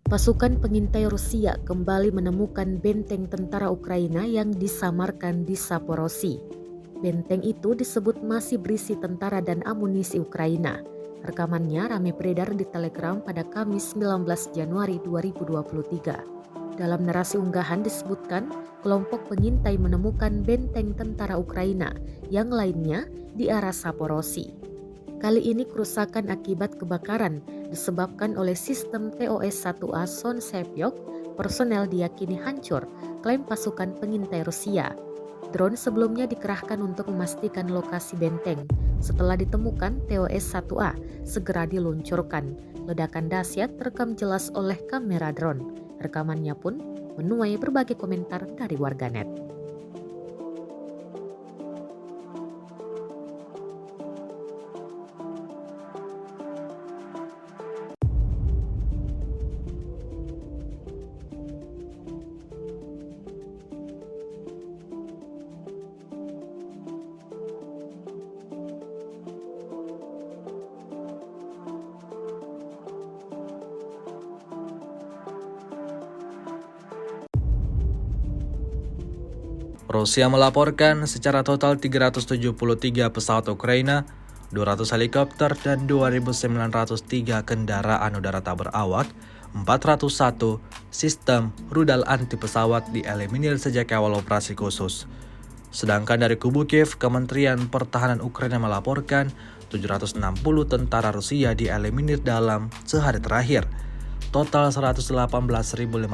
Pasukan pengintai Rusia kembali menemukan benteng tentara Ukraina yang disamarkan di Zaporozhye. Benteng itu disebut masih berisi tentara dan amunisi Ukraina. Rekamannya ramai beredar di Telegram pada Kamis 19 Januari 2023. Dalam narasi unggahan disebutkan, kelompok pengintai menemukan benteng tentara Ukraina yang lainnya di arah Zaporozhye. Kali ini kerusakan akibat kebakaran disebabkan oleh sistem TOS-1A Son Sepyok, personel diyakini hancur, klaim pasukan pengintai Rusia. Drone sebelumnya dikerahkan untuk memastikan lokasi benteng. Setelah ditemukan TOS-1A, segera diluncurkan. Ledakan dahsyat terekam jelas oleh kamera drone. Rekamannya pun menuai berbagai komentar dari warganet. Rusia melaporkan secara total 373 pesawat Ukraina, 200 helikopter, dan 2.903 kendaraan udara tak berawak, 401 sistem rudal anti pesawat dieliminir sejak awal operasi khusus. Sedangkan dari kubu Kiev, Kementerian Pertahanan Ukraina melaporkan 760 tentara Rusia dieliminir dalam sehari terakhir. Total 118.530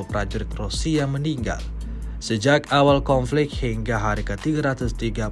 prajurit Rusia meninggal sejak awal konflik hingga hari ke-331.